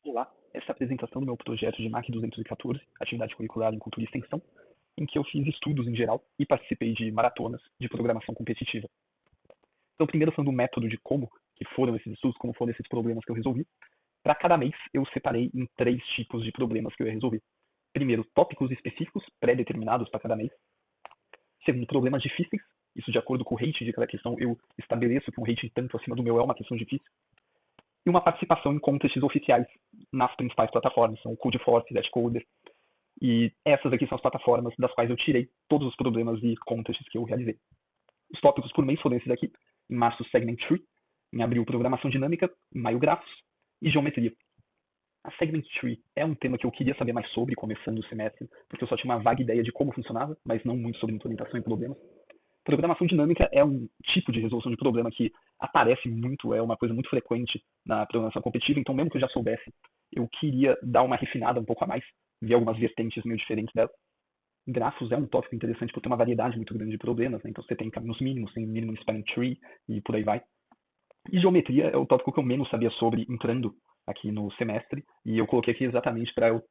Olá, essa é a apresentação do meu projeto de MAC 214, Atividade Curricular em Cultura e Extensão, em que eu fiz estudos em geral e participei de maratonas de programação competitiva. Então, primeiro falando do método de como que foram esses estudos, como foram esses problemas que eu resolvi. Para cada mês, eu separei em 3 tipos de problemas que eu ia resolver. Primeiro, tópicos específicos, pré-determinados para cada mês. Segundo, problemas difíceis. Isso de acordo com o rating de cada questão, eu estabeleço que um rating tanto acima do meu é uma questão difícil. E uma participação em contests oficiais nas principais plataformas, são o Codeforce, Netcoder, e essas aqui são as plataformas das quais eu tirei todos os problemas e contests que eu realizei. Os tópicos por mês foram esses aqui: em março, Segment Tree; em abril, Programação Dinâmica; em maio, Grafos e Geometria. A Segment Tree é um tema que eu queria saber mais sobre começando o semestre, porque eu só tinha uma vaga ideia de como funcionava, mas não muito sobre implementação e problemas. Programação dinâmica é um tipo de resolução de problema que aparece muito, é uma coisa muito frequente na programação competitiva, então mesmo que eu já soubesse, eu queria dar uma refinada um pouco a mais, ver algumas vertentes meio diferentes dela. Grafos é um tópico interessante por ter uma variedade muito grande de problemas, né? Então você tem caminhos mínimos, tem mínimo spanning tree e por aí vai. E geometria é o tópico que eu menos sabia sobre entrando aqui no semestre, e eu coloquei aqui exatamente para eu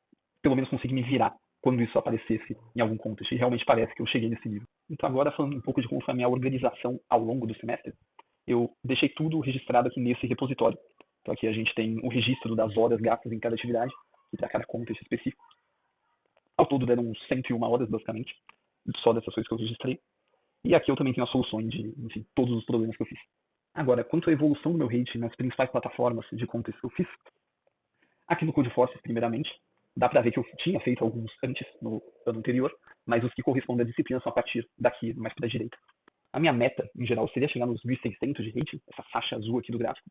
pelo menos conseguir me virar quando isso aparecesse em algum contexto, e realmente parece que eu cheguei nesse nível. Então agora falando um pouco de como foi a minha organização ao longo do semestre, eu deixei tudo registrado aqui nesse repositório. Então aqui a gente tem o registro das horas gastas em cada atividade, e para cada contexto específico. Ao todo deram uns 101 horas, basicamente, só dessas coisas que eu registrei. E aqui eu também tenho as soluções de, enfim, todos os problemas que eu fiz. Agora, quanto à evolução do meu rating nas principais plataformas de contexto que eu fiz, aqui no Codeforce, primeiramente, dá para ver que eu tinha feito alguns antes, no ano anterior, mas os que correspondem à disciplina são a partir daqui, mais para a direita. A minha meta, em geral, seria chegar nos 1.600 de rating, essa faixa azul aqui do gráfico,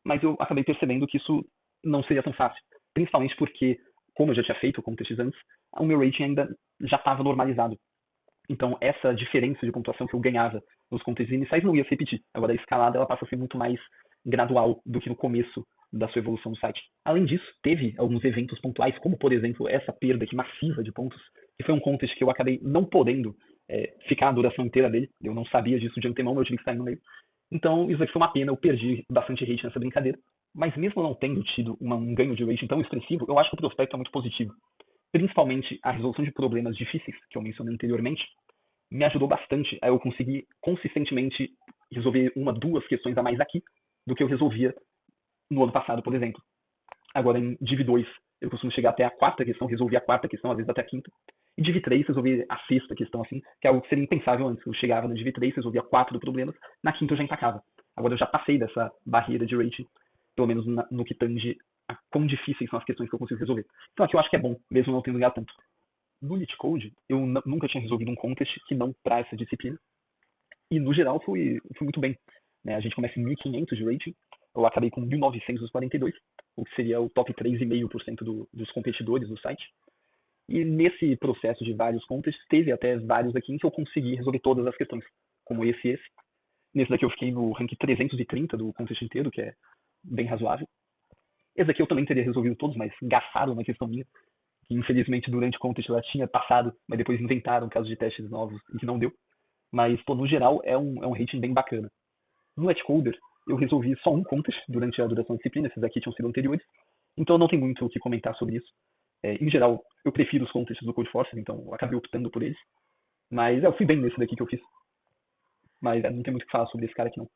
mas eu acabei percebendo que isso não seria tão fácil, principalmente porque, como eu já tinha feito contextos antes, o meu rating ainda já estava normalizado. Então, essa diferença de pontuação que eu ganhava nos contextos iniciais não ia se repetir. Agora, a escalada ela passa a ser muito mais gradual do que no começo da sua evolução no site. Além disso, teve alguns eventos pontuais, como, por exemplo, essa perda aqui massiva de pontos, que foi um contest que eu acabei não podendo ficar a duração inteira dele. Eu não sabia disso de antemão, eu tive que sair no meio. Então, isso aqui foi uma pena, eu perdi bastante rate nessa brincadeira. Mas mesmo não tendo tido um ganho de rating tão expressivo, eu acho que o prospecto é muito positivo. Principalmente a resolução de problemas difíceis, que eu mencionei anteriormente, me ajudou bastante a eu conseguir consistentemente resolver 1, 2 questões a mais aqui do que eu resolvia no ano passado, por exemplo. Agora, em Div 2, eu costumo chegar até a 4ª questão, resolver a 4ª questão, às vezes até a 5ª. E Div 3, resolver a 6ª questão, assim, que é algo que seria impensável antes. Eu chegava na Div 3, resolvia 4 problemas, na 5ª eu já empacava. Agora eu já passei dessa barreira de rating, pelo menos no que tange a quão difíceis são as questões que eu consigo resolver. Então aqui eu acho que é bom, mesmo não tendo ganhado tanto. No LeetCode, eu nunca tinha resolvido um contest que não para essa disciplina. E no geral fui muito bem. Né? A gente começa em 1.500 de rating, eu acabei com 1.942, o que seria o top 3,5% dos competidores do site. E nesse processo de vários contests, teve até vários aqui em que eu consegui resolver todas as questões, como esse e esse. Nesse daqui eu fiquei no rank 330 do contest inteiro, que é bem razoável. Esse aqui eu também teria resolvido todos, mas gastaram uma questão minha, que infelizmente durante o contest ela tinha passado, mas depois inventaram casos de testes novos e que não deu. Mas, pô, no geral, é um rating bem bacana. No Netcoder, eu resolvi só um contest durante a duração da disciplina, esses aqui tinham sido anteriores, então não tem muito o que comentar sobre isso. Em geral, eu prefiro os contests do Codeforce, então eu acabei optando por eles. Mas eu fui bem nesse daqui que eu fiz. Mas não tem muito o que falar sobre esse cara aqui não.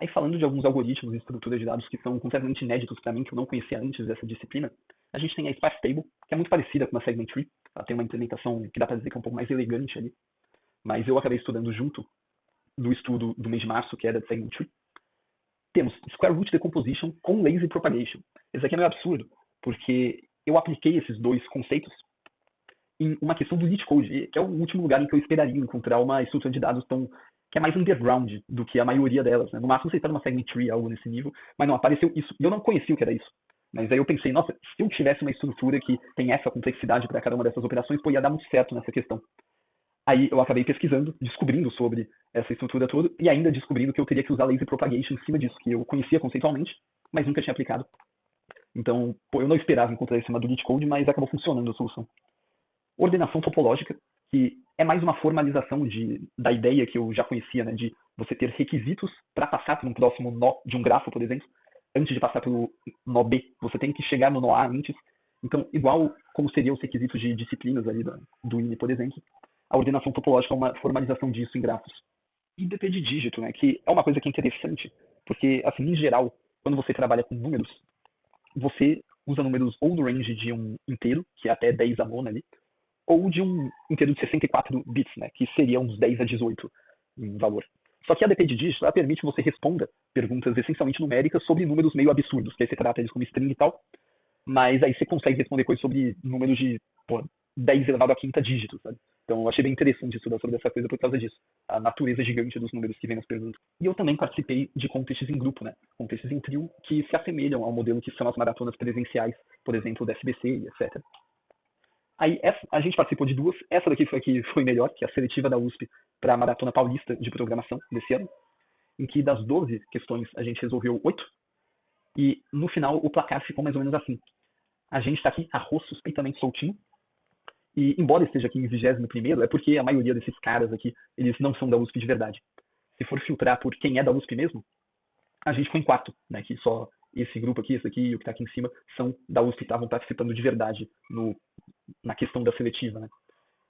Aí falando de alguns algoritmos e estruturas de dados que são completamente inéditos para mim, que eu não conhecia antes dessa disciplina, a gente tem a Sparse Table, que é muito parecida com a Segment Tree. Ela tem uma implementação que dá para dizer que é um pouco mais elegante ali. Mas eu acabei estudando junto do estudo do mês de março, que era da Segment Tree. Temos Square Root Decomposition com Lazy Propagation. Esse aqui é meio absurdo, porque eu apliquei esses dois conceitos em uma questão do LeetCode, que é o último lugar em que eu esperaria encontrar uma estrutura de dados que é mais underground do que a maioria delas. Né? No máximo você está numa Segment Tree, algo nesse nível, mas não, apareceu isso. E eu não conhecia o que era isso. Mas aí eu pensei, nossa, se eu tivesse uma estrutura que tem essa complexidade para cada uma dessas operações, pô, ia dar muito certo nessa questão. Aí eu acabei pesquisando, descobrindo sobre essa estrutura toda, e ainda descobrindo que eu teria que usar Lazy Propagation em cima disso, que eu conhecia conceitualmente, mas nunca tinha aplicado. Então, pô, eu não esperava encontrar isso na do LeetCode, mas acabou funcionando a solução. Ordenação topológica, que é mais uma formalização da ideia que eu já conhecia, né, de você ter requisitos para passar para um próximo nó de um grafo, por exemplo. antes de passar pelo nó B, você tem que chegar no nó A antes. Então, igual como seriam os requisitos de disciplinas ali do INE, por exemplo, a ordenação topológica é uma formalização disso em grafos. E DP de dígito, né, que é uma coisa que é interessante, porque, assim, em geral, quando você trabalha com números, você usa números ou no range de um inteiro, que é até 10 a nona ali, ou de um inteiro de 64 bits, né, que seria uns 10 a 18 em valor. Só que a DP de dígito, ela permite que você responda perguntas essencialmente numéricas sobre números meio absurdos, que aí você trata eles como string e tal, mas aí você consegue responder coisas sobre números de 10 elevado a quinta dígito, sabe? Então eu achei bem interessante estudar sobre essa coisa por causa disso. A natureza gigante dos números que vem nas perguntas. E eu também participei de contests em grupo, né? Contests em trio que se assemelham ao modelo que são as maratonas presenciais, por exemplo, da SBC e etc. Aí a gente participou de duas. Essa daqui foi a que foi melhor, que é a seletiva da USP para a Maratona Paulista de Programação desse ano, em que das 12 questões a gente resolveu 8. E no final o placar ficou mais ou menos assim. A gente está aqui arroz suspeitamente soltinho. E embora esteja aqui em 21º, é porque a maioria desses caras aqui, eles não são da USP de verdade. Se for filtrar por quem é da USP mesmo, a gente ficou em quarto, né? Que só esse grupo aqui, esse aqui e o que está aqui em cima são da USP e estavam participando de verdade na questão da seletiva, né?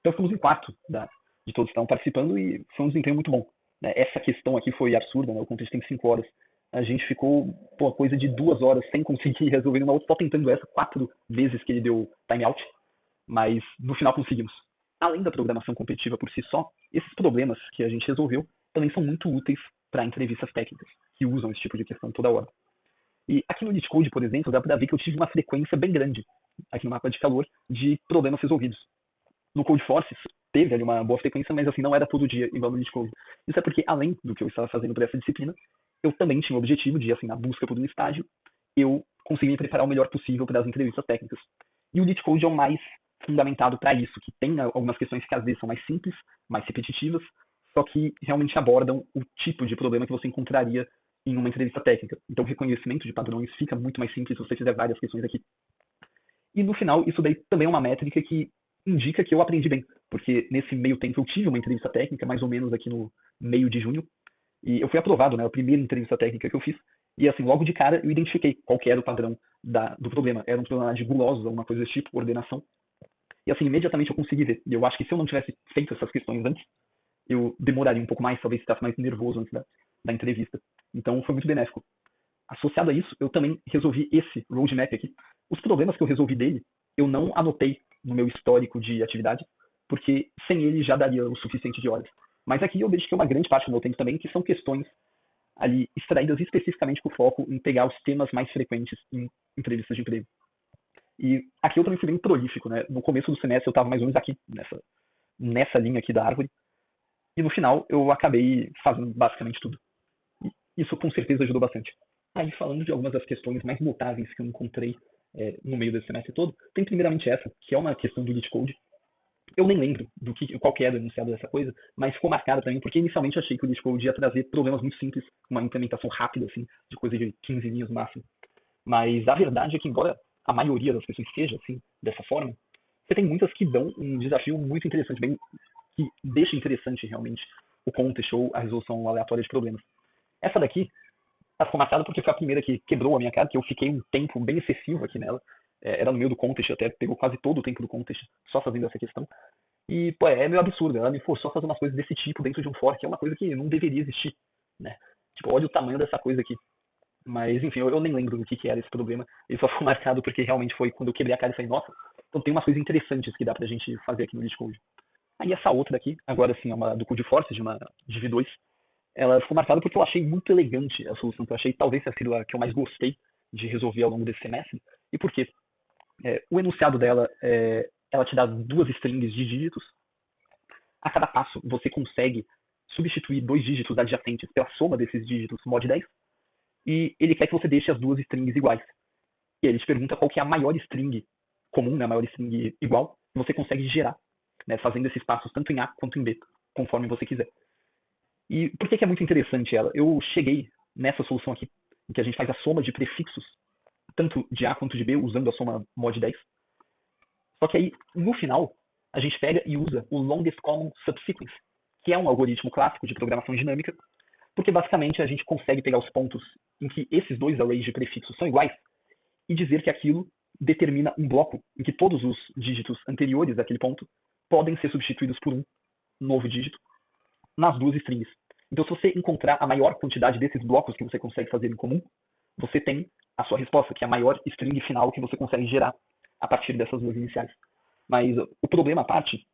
Então ficamos em quarto de todos que estavam participando e foi um desempenho muito bom. Né? Essa questão aqui foi absurda, né? O contexto tem 5 horas. A gente ficou coisa de 2 horas sem conseguir resolver uma outra, só tentando essa 4 vezes que ele deu timeout, mas no final conseguimos. Além da programação competitiva por si só, esses problemas que a gente resolveu também são muito úteis para entrevistas técnicas, que usam esse tipo de questão toda hora. E aqui no LeetCode, por exemplo, dá para ver que eu tive uma frequência bem grande, aqui no mapa de calor, de problemas resolvidos. No Codeforces teve ali uma boa frequência, mas assim, não era todo dia igual no LeetCode. Isso é porque, além do que eu estava fazendo para essa disciplina, eu também tinha o objetivo de, assim, na busca por um estágio, eu conseguir me preparar o melhor possível para as entrevistas técnicas. E o LeetCode é o mais fundamentado para isso, que tem algumas questões que às vezes são mais simples, mais repetitivas, só que realmente abordam o tipo de problema que você encontraria em uma entrevista técnica. Então o reconhecimento de padrões fica muito mais simples se você fizer várias questões aqui. E no final, isso daí também é uma métrica que indica que eu aprendi bem, porque nesse meio tempo eu tive uma entrevista técnica, mais ou menos aqui no meio de junho, e eu fui aprovado, né, a primeira entrevista técnica que eu fiz, e assim, logo de cara eu identifiquei qual que era o padrão do problema. Era um problema de gulosos, alguma coisa desse tipo, ordenação. E assim, imediatamente eu consegui ver. E eu acho que se eu não tivesse feito essas questões antes, eu demoraria um pouco mais, talvez ficasse mais nervoso antes da entrevista. Então foi muito benéfico. Associado a isso, eu também resolvi esse roadmap aqui. Os problemas que eu resolvi dele, eu não anotei no meu histórico de atividade, porque sem ele já daria o suficiente de horas. Mas aqui eu dediquei uma grande parte do meu tempo também, que são questões ali extraídas especificamente com foco em pegar os temas mais frequentes em entrevistas de emprego. E aqui eu também fui bem prolífico, né? No começo do semestre eu estava mais ou menos aqui, nessa linha aqui da árvore, e no final eu acabei fazendo basicamente tudo. E isso com certeza ajudou bastante. Aí falando de algumas das questões mais notáveis que eu encontrei no meio desse semestre todo, tem primeiramente essa, que é uma questão do LeetCode. Eu nem lembro qual que era o enunciado dessa coisa, mas ficou marcado para mim, porque inicialmente eu achei que o LeetCode ia trazer problemas muito simples, uma implementação rápida, assim, de coisa de 15 linhas no máximo. Mas a verdade é que, embora a maioria das questões seja assim, dessa forma, você tem muitas que dão um desafio muito interessante, bem, que deixa interessante realmente o contest ou a resolução aleatória de problemas. Essa daqui, ela ficou marcada porque foi a primeira que quebrou a minha cara, que eu fiquei um tempo bem excessivo aqui nela. Era no meio do contest, até pegou quase todo o tempo do contest só fazendo essa questão. E, pô, é meio absurdo. Ela me forçou a fazer umas coisas desse tipo dentro de um fork, que é uma coisa que não deveria existir, né? Tipo, olha o tamanho dessa coisa aqui. Mas, enfim, eu nem lembro do que era esse problema. Ele só foi marcado porque realmente foi quando eu quebrei a cara e falei, nossa, então tem umas coisas interessantes que dá pra gente fazer aqui no LeetCode. Aí essa outra daqui, agora sim, é uma do Codeforces, de V2, ela ficou marcada porque eu achei muito elegante a solução que eu achei, talvez tenha sido a que eu mais gostei de resolver ao longo desse semestre. E por quê? O enunciado dela, ela te dá duas strings de dígitos. A cada passo, você consegue substituir 2 dígitos adjacentes pela soma desses dígitos mod 10. E ele quer que você deixe as duas strings iguais. E aí ele te pergunta qual que é a maior string comum, né, a maior string igual, que você consegue gerar, né, fazendo esses passos tanto em A quanto em B, conforme você quiser. E por que é muito interessante ela? Eu cheguei nessa solução aqui, em que a gente faz a soma de prefixos, tanto de A quanto de B, usando a soma mod 10. Só que aí, no final, a gente pega e usa o longest common subsequence, que é um algoritmo clássico de programação dinâmica, porque basicamente a gente consegue pegar os pontos em que esses dois arrays de prefixos são iguais e dizer que aquilo determina um bloco em que todos os dígitos anteriores daquele ponto podem ser substituídos por um novo dígito nas duas strings. Então, se você encontrar a maior quantidade desses blocos que você consegue fazer em comum, você tem a sua resposta, que é a maior string final que você consegue gerar a partir dessas duas iniciais. Mas o problema à parte,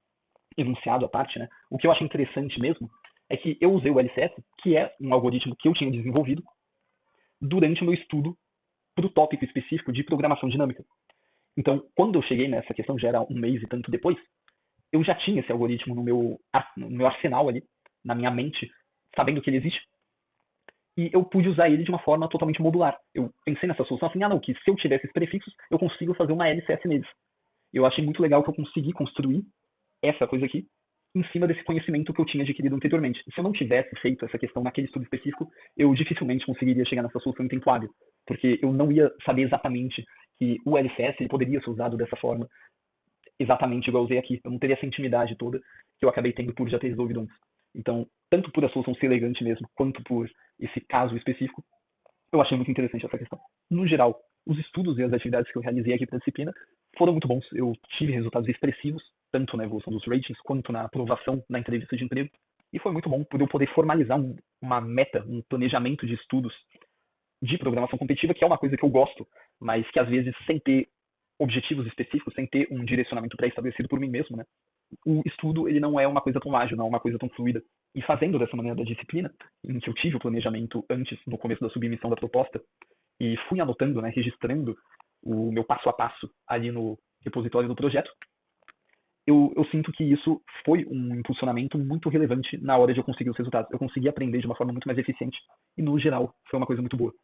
enunciado à parte, né, o que eu acho interessante mesmo é que eu usei o LCS, que é um algoritmo que eu tinha desenvolvido durante o meu estudo para o tópico específico de programação dinâmica. Então, quando eu cheguei nessa questão, já era um mês e tanto depois, eu já tinha esse algoritmo no meu arsenal ali, na minha mente, sabendo que ele existe, e eu pude usar ele de uma forma totalmente modular. Eu pensei nessa solução assim, não, que se eu tiver esses prefixos, eu consigo fazer uma LCS neles. Eu achei muito legal que eu consegui construir essa coisa aqui em cima desse conhecimento que eu tinha adquirido anteriormente. Se eu não tivesse feito essa questão naquele estudo específico, eu dificilmente conseguiria chegar nessa solução em tempo hábil, porque eu não ia saber exatamente que o LCS ele poderia ser usado dessa forma, exatamente igual eu usei aqui. Eu não teria essa intimidade toda que eu acabei tendo por já ter resolvido antes. Então, tanto por a solução ser elegante mesmo, quanto por esse caso específico, eu achei muito interessante essa questão. No geral, os estudos e as atividades que eu realizei aqui para a disciplina foram muito bons. Eu tive resultados expressivos, tanto na evolução dos ratings, quanto na aprovação na entrevista de emprego. E foi muito bom por eu poder formalizar uma meta, um planejamento de estudos de programação competitiva, que é uma coisa que eu gosto, mas que às vezes, sem ter objetivos específicos, sem ter um direcionamento pré-estabelecido por mim mesmo, né? O estudo ele não é uma coisa tão ágil, não é uma coisa tão fluida. E fazendo dessa maneira da disciplina, em que eu tive o planejamento antes, no começo da submissão da proposta, e fui anotando, né, registrando o meu passo a passo ali no repositório do projeto, eu sinto que isso foi um impulsionamento muito relevante na hora de eu conseguir os resultados. Eu consegui aprender de uma forma muito mais eficiente e, no geral, foi uma coisa muito boa.